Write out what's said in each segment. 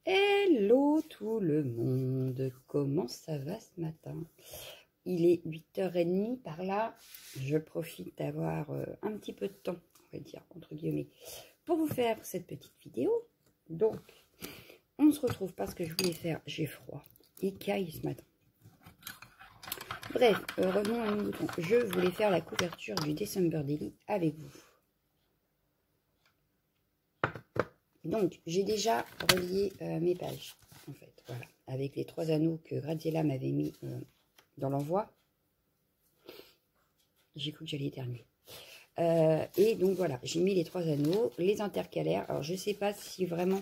Hello tout le monde, comment ça va ce matin? Il est 8h30 par là, je profite d'avoir un petit peu de temps, on va dire, entre guillemets, pour vous faire cette petite vidéo. Donc, on se retrouve parce que je voulais faire, j'ai froid, il caille ce matin. Bref, revenons à nos moutons. Je voulais faire la couverture du December Daily avec vous. Donc, j'ai déjà relié mes pages, en fait, voilà, avec les 3 anneaux que Graziella m'avait mis dans l'envoi. J'ai cru que j'allais éternuer. Et donc, voilà, j'ai mis les 3 anneaux, les intercalaires. Alors, je ne sais pas si vraiment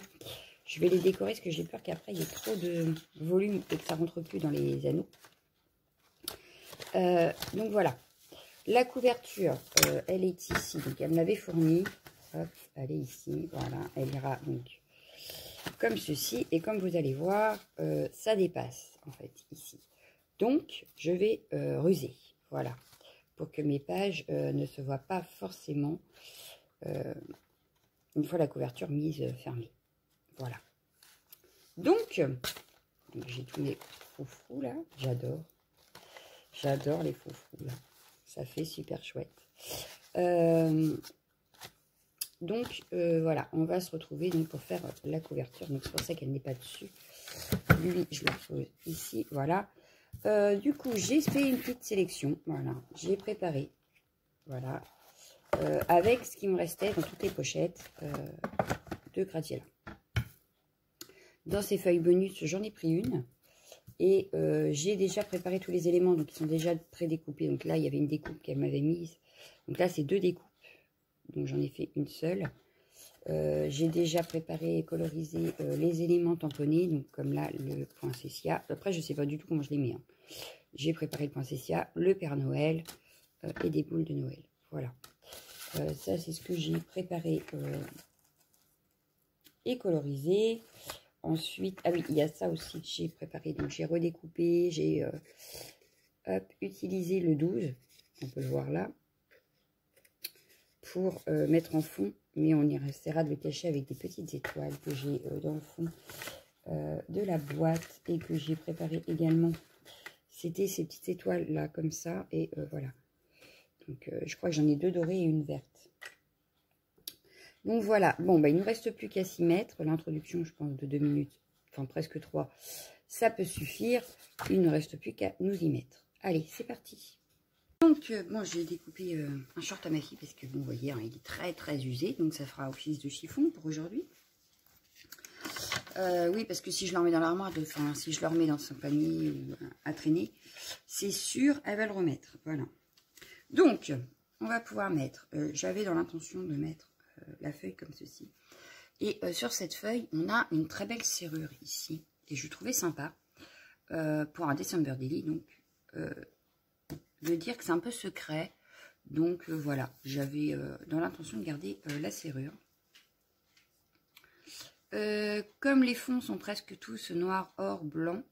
je vais les décorer, parce que j'ai peur qu'après, il y ait trop de volume et que ça ne rentre plus dans les anneaux. Donc, voilà. La couverture, elle est ici. Donc, elle me l'avait fournie. Hop, elle est ici. Voilà, elle ira donc comme ceci. Et comme vous allez voir, ça dépasse, en fait, ici. Donc, je vais ruser. Voilà. Pour que mes pages ne se voient pas forcément une fois la couverture mise fermée. Voilà. Donc j'ai tous mes froufrous là. J'adore. J'adore les froufrous là. Ça fait super chouette. Donc voilà, on va se retrouver donc pour faire la couverture. Donc c'est pour ça qu'elle n'est pas dessus. Lui, je le pose ici. Voilà. Du coup, j'ai fait une petite sélection. Voilà. J'ai préparé. Voilà. Avec ce qui me restait dans toutes les pochettes de Graziella. Dans ces feuilles bonus, j'en ai pris une. Et j'ai déjà préparé tous les éléments, donc ils sont déjà prédécoupés. Donc là, il y avait une découpe qu'elle m'avait mise. Donc là, c'est 2 découpes. Donc j'en ai fait une seule. J'ai déjà préparé et colorisé les éléments tamponnés. Donc comme là, le poinsettia. Après, je ne sais pas du tout comment je les mets. Hein. J'ai préparé le poinsettia, le Père Noël et des boules de Noël. Voilà. Ça, c'est ce que j'ai préparé et colorisé. Ensuite, ah oui, il y a ça aussi que j'ai préparé. Donc, j'ai redécoupé, j'ai utilisé le 12, on peut le voir là, pour mettre en fond. Mais on essaiera de le cacher avec des petites étoiles que j'ai dans le fond de la boîte et que j'ai préparé également. C'était ces petites étoiles là, comme ça. Et voilà. Donc, je crois que j'en ai 2 dorées et une verte. Donc voilà, bon, bah, il ne nous reste plus qu'à s'y mettre. L'introduction, je pense, de 2 minutes, enfin presque 3, ça peut suffire. Il ne reste plus qu'à nous y mettre. Allez, c'est parti. Donc, bon, j'ai découpé un short à ma fille parce que, bon, vous voyez, hein, il est très, très usé. Donc, ça fera office de chiffon pour aujourd'hui. Oui, parce que si je le remets dans l'armoire, enfin, si je le remets dans son panier ou à traîner, c'est sûr, elle va le remettre. Voilà. Donc, on va pouvoir mettre, j'avais dans l'intention de mettre la feuille comme ceci. Et sur cette feuille, on a une très belle serrure ici. Et je trouvais sympa pour un December Daily. Donc, de dire que c'est un peu secret. Donc, voilà. J'avais dans l'intention de garder la serrure. Comme les fonds sont presque tous noir, or, blanc,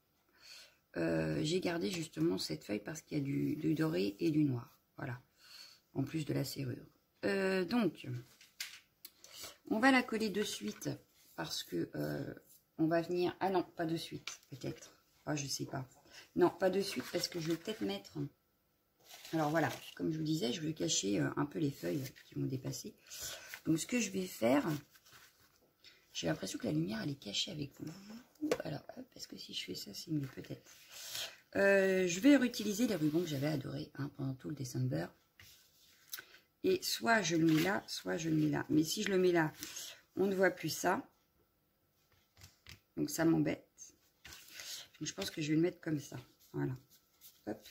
j'ai gardé justement cette feuille parce qu'il y a du doré et du noir. Voilà. En plus de la serrure. Donc... on va la coller de suite parce que on va venir... ah non, pas de suite, peut-être. Ah, je sais pas. Non, pas de suite parce que je vais peut-être mettre... alors voilà, comme je vous disais, je veux cacher un peu les feuilles qui vont dépasser. Donc ce que je vais faire... j'ai l'impression que la lumière, elle est cachée avec vous. Alors, est-ce que si je fais ça, c'est mieux peut-être. Je vais réutiliser les rubans que j'avais adorés hein, pendant tout le December. Et soit je le mets là, soit je le mets là. Mais si je le mets là, on ne voit plus ça. Donc ça m'embête. Donc je pense que je vais le mettre comme ça. Voilà. Hop.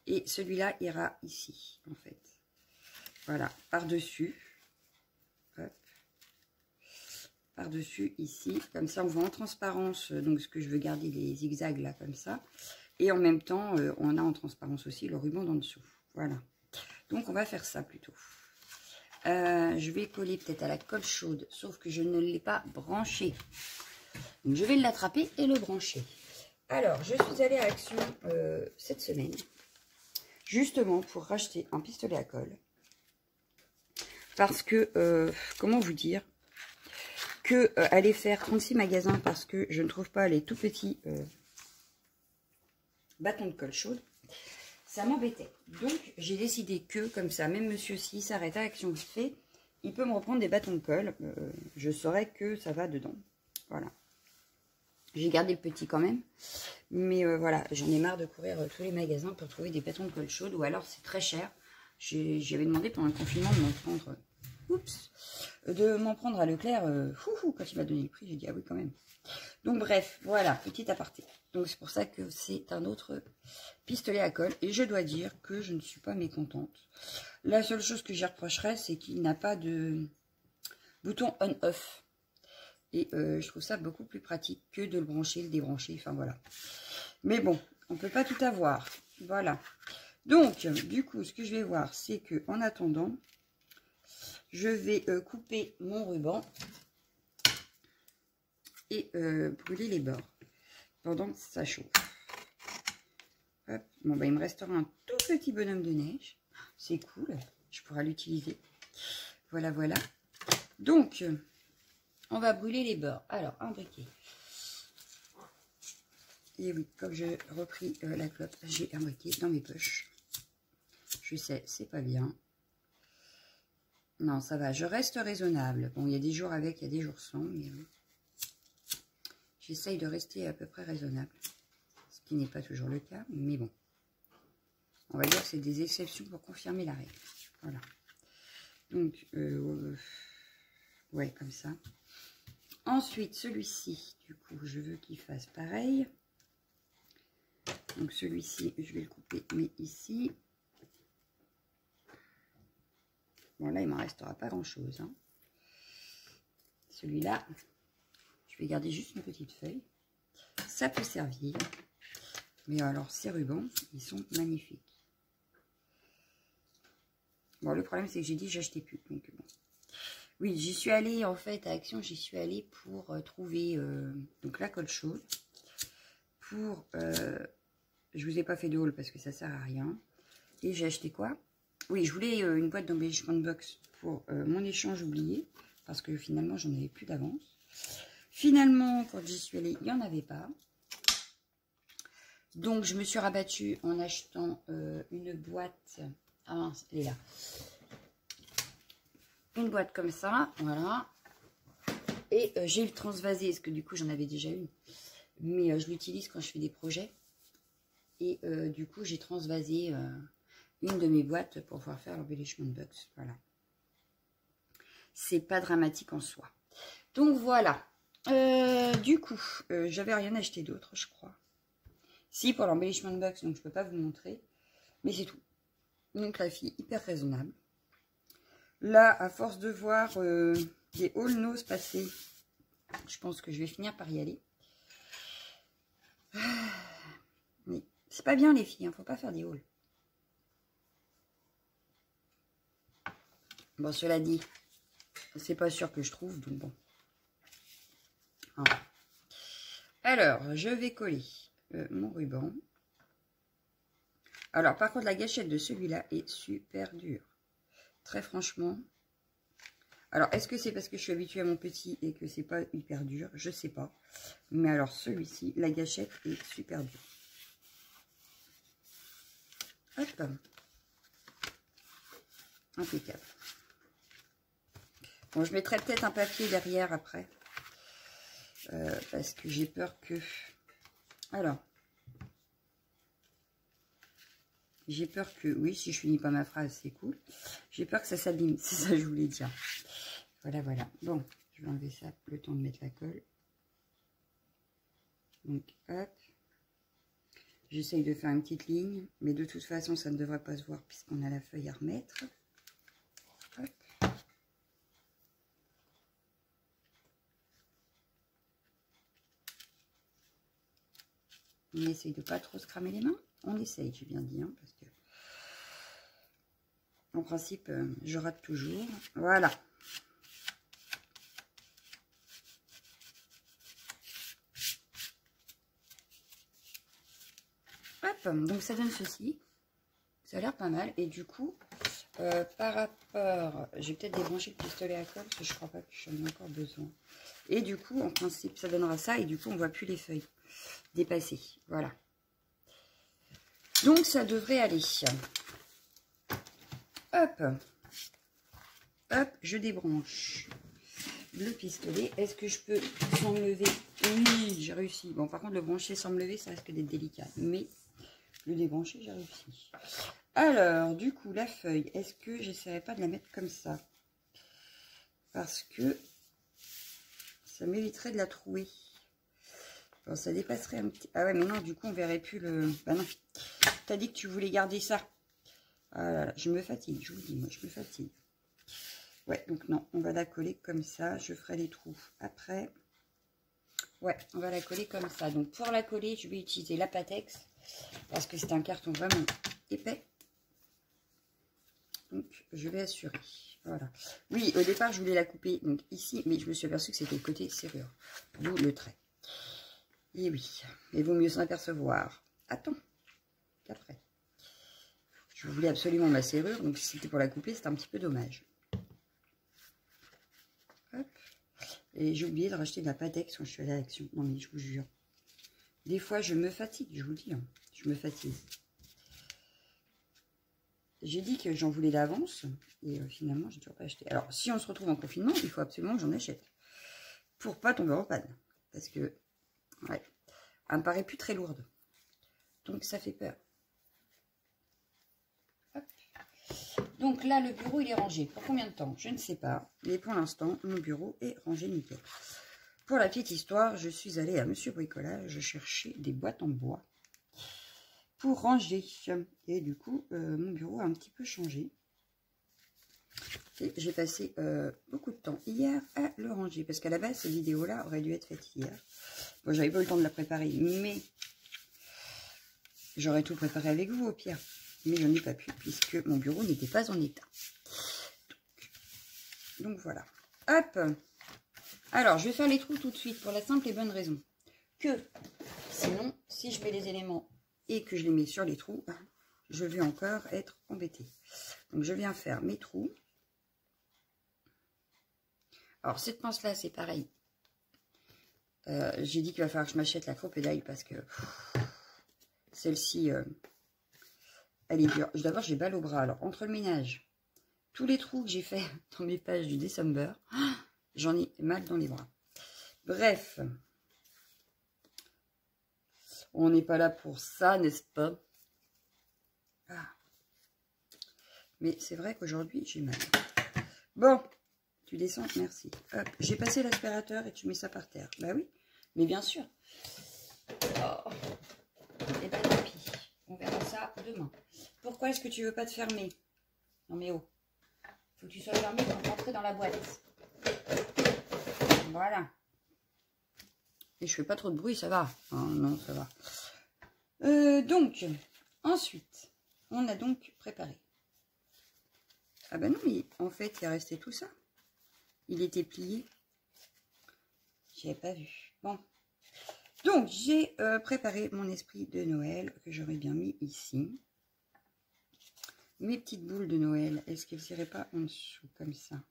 Et celui-là ira ici, en fait. Voilà. Par-dessus. Hop. Par-dessus, ici. Comme ça, on voit en transparence, donc ce que je veux garder, les zigzags là, comme ça. Et en même temps, on a en transparence aussi le ruban d'en dessous. Voilà. Donc, on va faire ça plutôt. Je vais coller peut-être à la colle chaude, sauf que je ne l'ai pas branché. Donc, je vais l'attraper et le brancher. Alors, je suis allée à Action cette semaine, justement pour racheter un pistolet à colle. Parce que, comment vous dire, que aller faire 36 magasins parce que je ne trouve pas les tout petits bâtons de colle chaude. Ça m'embêtait. Donc, j'ai décidé que, comme ça, même monsieur, s'il s'arrête à Action vite fait, il peut me reprendre des bâtons de colle. Je saurais que ça va dedans. Voilà. J'ai gardé le petit quand même. Mais voilà, j'en ai marre de courir tous les magasins pour trouver des bâtons de colle chaude. Ou alors, c'est très cher. J'avais demandé pendant le confinement de m'en prendre... Oups, de m'en prendre à Leclerc. Quand il m'a donné le prix, j'ai dit, ah oui, quand même. Donc, bref, voilà, petit aparté. Donc, c'est pour ça que c'est un autre pistolet à colle. Et je dois dire que je ne suis pas mécontente. La seule chose que j'y reprocherais, c'est qu'il n'a pas de bouton on-off. Et je trouve ça beaucoup plus pratique que de le brancher, le débrancher. Enfin, voilà. Mais bon, on ne peut pas tout avoir. Voilà. Donc, du coup, ce que je vais voir, c'est que en attendant, je vais couper mon ruban et brûler les bords pendant que ça chauffe. Hop. Bon, bah, il me restera un tout petit bonhomme de neige. C'est cool, je pourrai l'utiliser. Voilà, voilà. Donc, on va brûler les bords. Alors, un briquet. Et oui, comme j'ai repris la clope, j'ai un briquet dans mes poches. Je sais, c'est pas bien. Non, ça va, je reste raisonnable. Bon, il y a des jours avec, il y a des jours sans, mais j'essaye de rester à peu près raisonnable. Ce qui n'est pas toujours le cas, mais bon. On va dire que c'est des exceptions pour confirmer la règle. Voilà. Donc, ouais, comme ça. Ensuite, celui-ci, du coup, je veux qu'il fasse pareil. Donc, celui-ci, je vais le couper, mais ici. Bon, là, il ne m'en restera pas grand-chose. Hein. Celui-là, je vais garder juste une petite feuille. Ça peut servir. Mais alors, ces rubans, ils sont magnifiques. Bon, le problème, c'est que j'ai dit que j'achetais plus. Donc, bon. Oui, j'y suis allée, en fait, à Action, j'y suis allée pour trouver donc la colle chaude. Pour, je vous ai pas fait de haul parce que ça sert à rien. Et j'ai acheté quoi? Oui, je voulais une boîte d'embellissement de box pour mon échange oublié. Parce que finalement, j'en avais plus d'avance. Finalement, quand j'y suis allée, il n'y en avait pas. Donc, je me suis rabattue en achetant une boîte. Ah mince, elle est là. Une boîte comme ça, voilà. Et j'ai le transvasé, parce que du coup, j'en avais déjà une. Mais je l'utilise quand je fais des projets. Et du coup, j'ai transvasé une de mes boîtes pour pouvoir faire l'embellissement de box. Voilà. C'est pas dramatique en soi. Donc, voilà. Du coup, j'avais rien acheté d'autre, je crois. Si, pour l'embellissement de box, donc je peux pas vous montrer. Mais c'est tout. Donc, la fille, hyper raisonnable. Là, à force de voir des all nose passer, je pense que je vais finir par y aller. Mais c'est pas bien, les filles, hein, faut pas faire des hauls. Bon, cela dit, c'est pas sûr que je trouve, donc bon. Alors, je vais coller mon ruban. Alors, par contre, la gâchette de celui-là est super dure. Très franchement. Alors, est-ce que c'est parce que je suis habituée à mon petit et que c'est pas hyper dur? Je sais pas. Mais alors, celui-ci, la gâchette est super dure. Hop. Impeccable. Bon, je mettrai peut-être un papier derrière après. Parce que j'ai peur que... Alors. J'ai peur que... Oui, si je finis pas ma phrase, c'est cool. J'ai peur que ça s'abîme. C'est ça que je voulais dire. Voilà, voilà. Bon, je vais enlever ça. Le temps de mettre la colle. Donc, hop. J'essaye de faire une petite ligne. Mais de toute façon, ça ne devrait pas se voir puisqu'on a la feuille à remettre. Hop. On essaye de pas trop se cramer les mains. On essaye, j'ai bien dit, hein, parce que en principe, je rate toujours. Voilà. Hop, donc ça donne ceci. Ça a l'air pas mal. Et du coup, par rapport... J'ai peut-être débranché le pistolet à colle, parce que je crois pas que j'en ai encore besoin. Et du coup, en principe, ça donnera ça. Et du coup, on ne voit plus les feuilles dépasser. Voilà. Donc, ça devrait aller. Hop. Hop, je débranche le pistolet. Est-ce que je peux sans me lever? Oui, j'ai réussi. Bon, par contre, le brancher sans me lever, ça risque d'être délicat. Mais le débrancher, j'ai réussi. Alors, du coup, la feuille, est-ce que j'essaierai pas de la mettre comme ça? Parce que ça m'éviterait de la trouer. Bon, ça dépasserait un petit... Ah ouais, mais non, du coup, on verrait plus le... Bah non, t'as dit que tu voulais garder ça. Ah là là, je me fatigue, je vous le dis, moi, je me fatigue. Ouais, donc non, on va la coller comme ça. Je ferai les trous après. Ouais, on va la coller comme ça. Donc, pour la coller, je vais utiliser la Patex. Parce que c'est un carton vraiment épais. Donc, je vais assurer. Voilà. Oui, au départ, je voulais la couper donc ici. Mais je me suis aperçue que c'était le côté serrure. D'où le trait. Et oui, il vaut mieux s'en apercevoir. Attends, qu'après. Je voulais absolument ma serrure. Donc, si c'était pour la couper, c'était un petit peu dommage. Hop. Et j'ai oublié de racheter de la Patex quand je suis allée à l'Action. Non, mais je vous jure. Des fois, je me fatigue, je vous le dis. Hein. Je me fatigue. J'ai dit que j'en voulais d'avance. Et finalement, j'ai toujours pas acheté. Alors, si on se retrouve en confinement, il faut absolument que j'en achète. Pour pas tomber en panne. Parce que, ouais, elle me paraît plus très lourde. Donc, ça fait peur. Hop. Donc là, le bureau, il est rangé. Pour combien de temps? Je ne sais pas. Mais pour l'instant, mon bureau est rangé nickel. Pour la petite histoire, je suis allée à Monsieur Bricolage chercher des boîtes en bois pour ranger. Et du coup, mon bureau a un petit peu changé. Et j'ai passé beaucoup de temps hier à le ranger. Parce qu'à la base, cette vidéo-là aurait dû être faite hier. Bon, j'avais pas eu le temps de la préparer, mais j'aurais tout préparé avec vous au pire. Mais je n'ai pas pu, puisque mon bureau n'était pas en état. Donc voilà. Hop. Alors, je vais faire les trous tout de suite, pour la simple et bonne raison que, sinon, si je mets les éléments et que je les mets sur les trous, je vais encore être embêtée. Donc, je viens faire mes trous. Alors, cette pince-là, c'est pareil. J'ai dit qu'il va falloir que je m'achète la crocodile parce que celle-ci, elle est dure. D'abord, j'ai balle au bras. Alors, entre le ménage, tous les trous que j'ai fait dans mes pages du December, j'en ai mal dans les bras. Bref, on n'est pas là pour ça, n'est-ce pas? Ah. Mais c'est vrai qu'aujourd'hui, j'ai mal. Bon, tu descends, merci. Hop, j'ai passé l'aspirateur et tu mets ça par terre. Bah oui, mais bien sûr. Oh. Et bien tant pis, on verra ça demain. Pourquoi est-ce que tu veux pas te fermer? Non mais oh, faut que tu sois fermé pour rentrer dans la boîte. Voilà. Et je fais pas trop de bruit, ça va. Oh, non, ça va. Donc, ensuite, on a donc préparé. Ah ben non, mais en fait, il est resté tout ça. Il était plié. J'avais pas vu. Bon. Donc, j'ai préparé mon esprit de Noël, que j'aurais bien mis ici. Mes petites boules de Noël, est-ce qu'elles n'iraient pas en dessous, comme ça?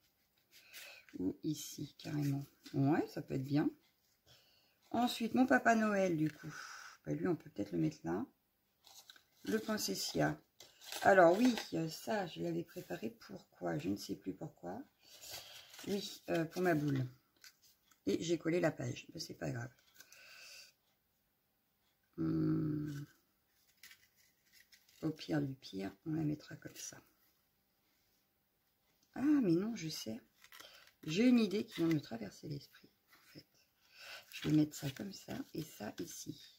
Ou ici, carrément. Ouais, ça peut être bien. Ensuite, mon Papa Noël, du coup. Bah, lui, on peut peut-être le mettre là. Le Princessia. Alors, oui, ça, je l'avais préparé. Pourquoi? Je ne sais plus pourquoi. Oui, pour ma boule. Et j'ai collé la page. Ben, c'est pas grave. Au pire du pire, on la mettra comme ça. Ah, mais non, je sais. J'ai une idée qui vient de me traverser l'esprit, en fait. Je vais mettre ça comme ça et ça ici.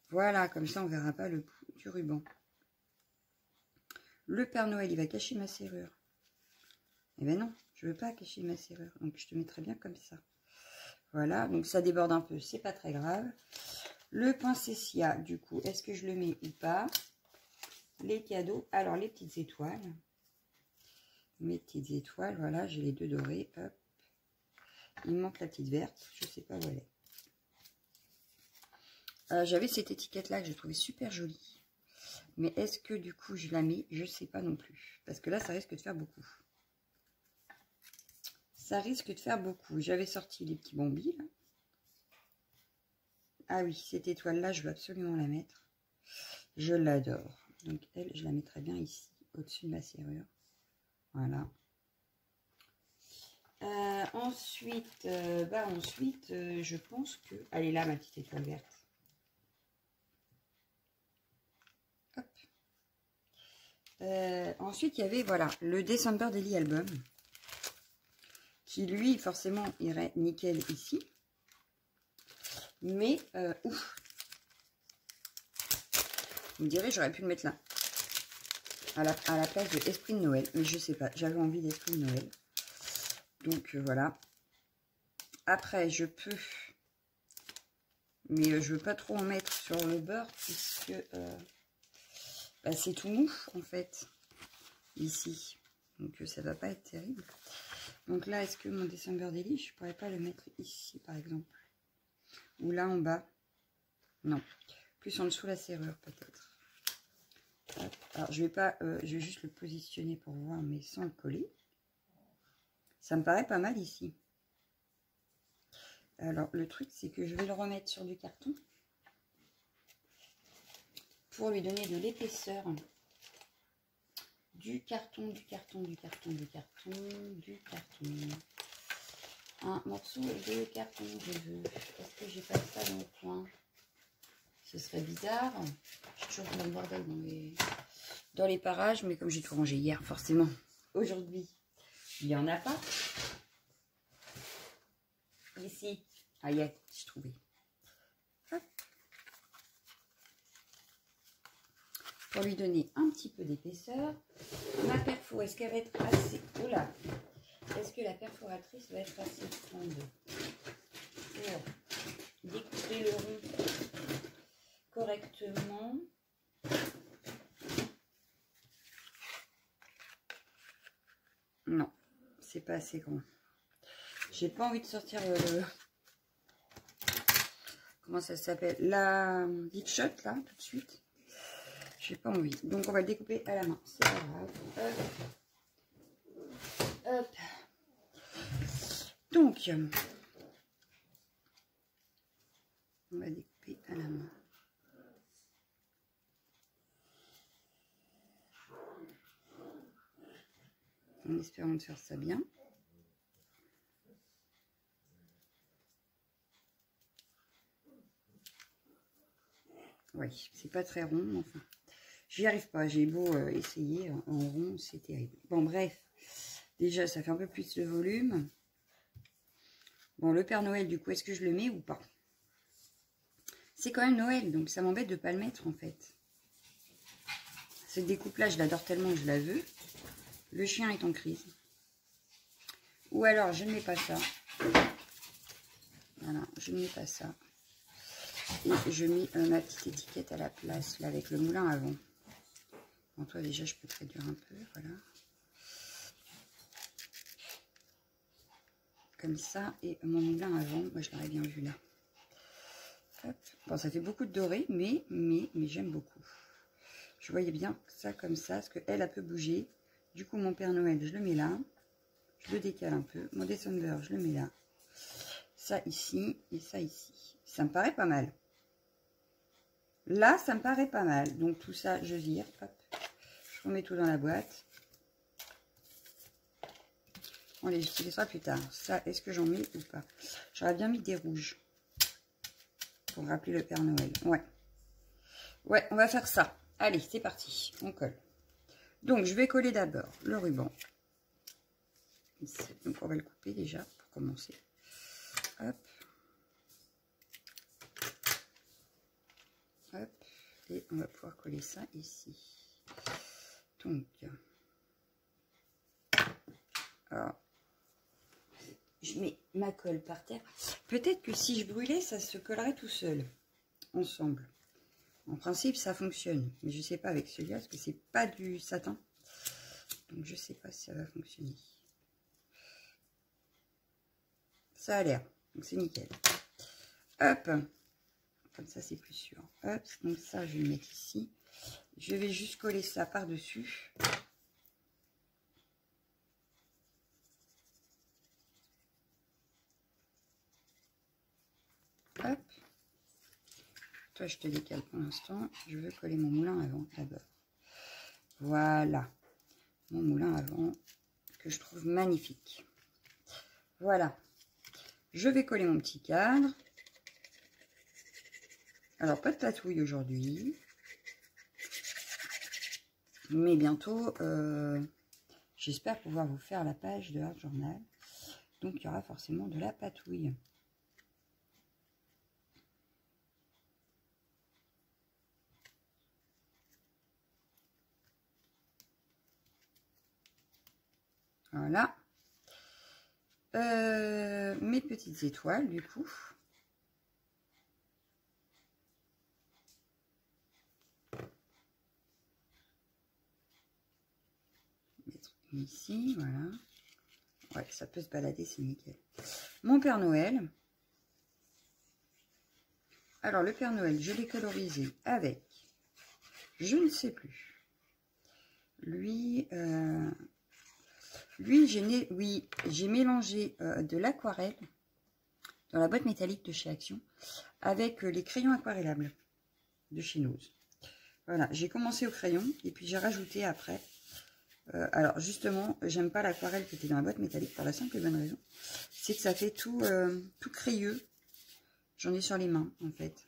Voilà, comme ça, on ne verra pas le bout du ruban. Le Père Noël, il va cacher ma serrure. Eh ben non, je ne veux pas cacher ma serrure. Donc, je te mettrai bien comme ça. Voilà, donc ça déborde un peu, c'est pas très grave. Le Princessia, du coup, est-ce que je le mets ou pas? Les cadeaux, alors les petites étoiles. Mes petites étoiles, voilà, j'ai les deux dorées, hop. Il me manque la petite verte, je sais pas où elle est. J'avais cette étiquette-là que je trouvais super jolie. Mais est-ce que du coup je la mets? Je sais pas non plus. Parce que là, ça risque de faire beaucoup. Ça risque de faire beaucoup. J'avais sorti les petits bombis, là. Ah oui, cette étoile-là, je veux absolument la mettre. Je l'adore. Donc, elle, je la mettrai bien ici, au-dessus de ma serrure. Voilà. Ensuite, je pense que... Elle est là, ma petite étoile verte. Hop. Ensuite, il y avait, voilà, le December Daily Album. Qui, lui, forcément, irait nickel ici. Mais, ouf. Vous me direz, j'aurais pu le mettre là. À la place de Esprit de Noël. Mais je sais pas, j'avais envie d'Esprit de Noël. Donc, voilà. Après, je peux... Mais je veux pas trop en mettre sur le beurre, puisque bah, c'est tout mou, en fait, ici. Donc, ça va pas être terrible. Donc là, est-ce que mon December Daily, je pourrais pas le mettre ici, par exemple? Ou là, en bas? Non. Plus en dessous la serrure, peut-être. Alors, je vais pas... je vais juste le positionner pour voir, mais sans le coller. Ça me paraît pas mal ici. Alors, le truc, c'est que je vais le remettre sur du carton pour lui donner de l'épaisseur. Du carton. Un morceau de carton, je veux. Est-ce que j'ai pas ça dans le coin? Ce serait bizarre. Je suis toujours dans le bordel dans les parages, mais comme j'ai tout rangé hier, forcément, aujourd'hui, il n'y en a pas. Ici. Ah, y est, j'ai trouvé. Hop. Pour lui donner un petit peu d'épaisseur. Ma perfo, est-ce qu'elle va être assez... Oula. Est-ce que la perforatrice va être assez grande pour découper le rond correctement? Non, c'est pas assez grand. J'ai pas envie de sortir le... Comment ça s'appelle? La Hit Shot, là, tout de suite. J'ai pas envie. Donc, on va le découper à la main. C'est pas grave. Hop. Hop. Donc, on va découper à la main. En espérant de faire ça bien. Oui, c'est pas très rond, mais enfin, j'y arrive pas. J'ai beau essayer en rond, c'est terrible. Bon, bref, déjà, ça fait un peu plus de volume. Bon, le Père Noël, du coup, est-ce que je le mets ou pas? C'est quand même Noël, donc ça m'embête de ne pas le mettre, en fait. Cette découpe-là, je l'adore tellement que je la veux. Le chien est en crise. Ou alors, je ne mets pas ça. Voilà, je ne mets pas ça. Et je mets ma petite étiquette à la place, là, avec le moulin avant. Bon, toi, déjà, je peux te réduire un peu, voilà. Comme ça, et mon moulin avant, moi, je l'aurais bien vu là. Hop. Bon, ça fait beaucoup de doré, mais j'aime beaucoup. Je voyais bien ça comme ça, parce qu'elle, elle peut bouger. Du coup, mon Père Noël, je le mets là. Je le décale un peu. Mon December, je le mets là. Ça ici, et ça ici. Ça me paraît pas mal. Là, ça me paraît pas mal. Donc, tout ça, je vire. Hop. Je remets tout dans la boîte. On les utilisera plus tard. Ça, est-ce que j'en mets ou pas? J'aurais bien mis des rouges. Pour rappeler le Père Noël. Ouais. Ouais, on va faire ça. Allez, c'est parti. On colle. Donc, je vais coller d'abord le ruban. Donc, on va le couper déjà pour commencer. Hop. Hop. Et on va pouvoir coller ça ici. Donc, alors, je mets ma colle par terre. Peut-être que si je brûlais, ça se collerait tout seul, ensemble. En principe, ça fonctionne. Mais je ne sais pas avec celui-là, parce que c'est pas du satin. Donc, je ne sais pas si ça va fonctionner. Ça a l'air. Donc, c'est nickel. Hop. Comme ça, c'est plus sûr. Hop. Donc, ça, je vais le mettre ici. Je vais juste coller ça par-dessus. Toi, je te décale pour l'instant. Je veux coller mon moulin avant d'abord. Voilà. Mon moulin avant, que je trouve magnifique. Voilà. Je vais coller mon petit cadre. Alors, pas de patouille aujourd'hui. Mais bientôt, j'espère pouvoir vous faire la page de Art Journal. Donc, il y aura forcément de la patouille. Voilà. Mes petites étoiles, du coup. Mettre une ici, voilà. Ouais, ça peut se balader, c'est nickel. Mon Père Noël. Alors, le Père Noël, je l'ai colorisé avec, je ne sais plus. Lui, j'ai mélangé de l'aquarelle dans la boîte métallique de chez Action avec les crayons aquarellables de chez Nose. Voilà, j'ai commencé au crayon et puis j'ai rajouté après. Alors justement, j'aime pas l'aquarelle qui était dans la boîte métallique pour la simple et bonne raison, c'est que ça fait tout crayeux. J'en ai sur les mains en fait.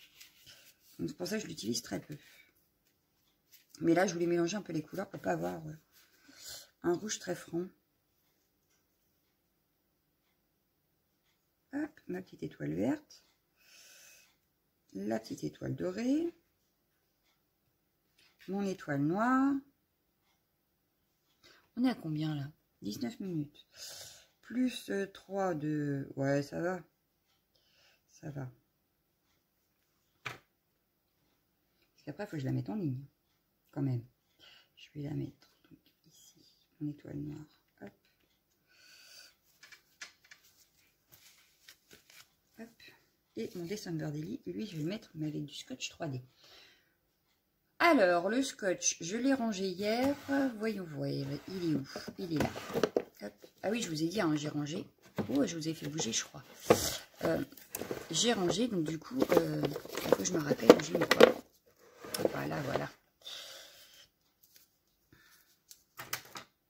Donc c'est pour ça que je l'utilise très peu. Mais là, je voulais mélanger un peu les couleurs pour pas avoir un rouge très franc. Hop, ma petite étoile verte. La petite étoile dorée. Mon étoile noire. On est à combien là? 19 minutes. Plus 3 de... Ouais, ça va. Ça va. Parce qu'après, il faut que je la mette en ligne. Quand même. Je vais la mettre donc, ici. Mon étoile noire. Hop. Hop. Et mon December Daily, lui, je vais le mettre mais avec du scotch 3D. Alors, le scotch, je l'ai rangé hier. Voyons voir. Il est où? Il est là. Hop. Ah oui, je vous ai dit, hein, j'ai rangé. Oh, je vous ai fait bouger, je crois. J'ai rangé, donc du coup, il faut que je me rappelle où j'ai mis quoi. Voilà, voilà.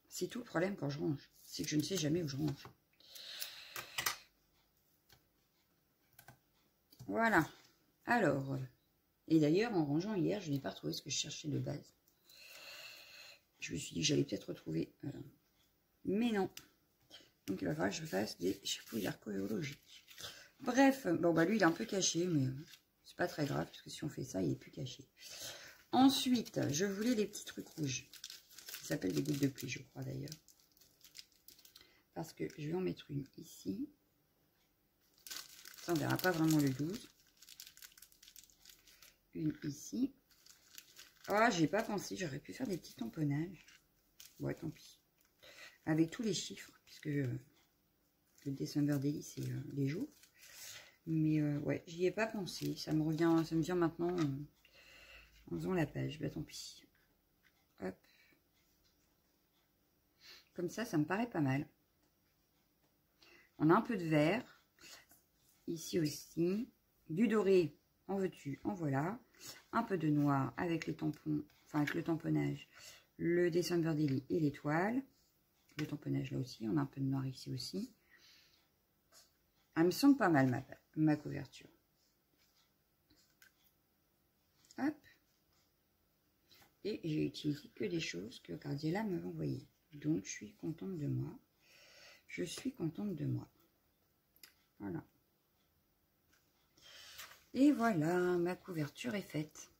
C'est tout le problème quand je range. C'est que je ne sais jamais où je range. Voilà. Alors, et d'ailleurs, en rangeant hier, je n'ai pas retrouvé ce que je cherchais de base. Je me suis dit que j'allais peut-être retrouver. Mais non. Donc, il va falloir que je fasse des chapouilles archéologiques. Bref, bon, bah lui, il est un peu caché, mais c'est pas très grave, parce que si on fait ça, il est plus caché. Ensuite, je voulais les petits trucs rouges. Ça s'appelle des gouttes de pluie, je crois, d'ailleurs. Parce que je vais en mettre une ici. Ça, on ne verra pas vraiment le 12. Une ici. Ah, j'ai pas pensé, j'aurais pu faire des petits tamponnages. Ouais, tant pis. Avec tous les chiffres, puisque le December Daily, c'est les jours. Mais ouais, j'y ai pas pensé. Ça me vient maintenant en faisant la page. Bah tant pis. Hop. Comme ça me paraît pas mal. On a un peu de vert. Ici aussi. Du doré, en veux-tu, en voilà. Un peu de noir avec les tampons, enfin avec le tamponnage, le December Daily et l'étoile. Le tamponnage là aussi, on a un peu de noir ici aussi. Elle me semble pas mal ma couverture. Hop. Et j'ai utilisé que des choses que Cardiella m'avait envoyées. Donc je suis contente de moi. Je suis contente de moi. Voilà. Et voilà, ma couverture est faite.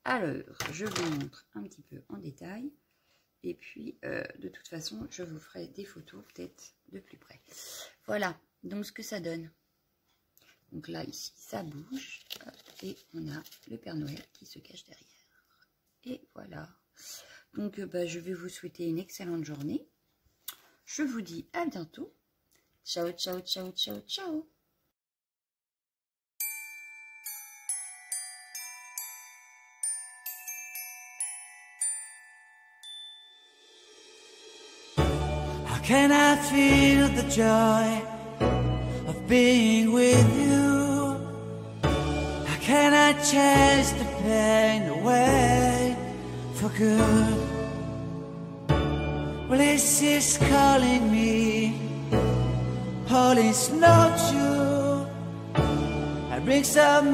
Alors, je vous montre un petit peu en détail. Et puis, de toute façon, je vous ferai des photos peut-être de plus près. Voilà, donc ce que ça donne. Donc là, ici, ça bouge. Hop, et on a le Père Noël qui se cache derrière. Et voilà. Donc, je vais vous souhaiter une excellente journée. Je vous dis à bientôt. Ciao, ciao, ciao, ciao, ciao. Can I feel the joy of being with you? can I chase the pain away for good? Well, this is calling me, all is not true. I bring some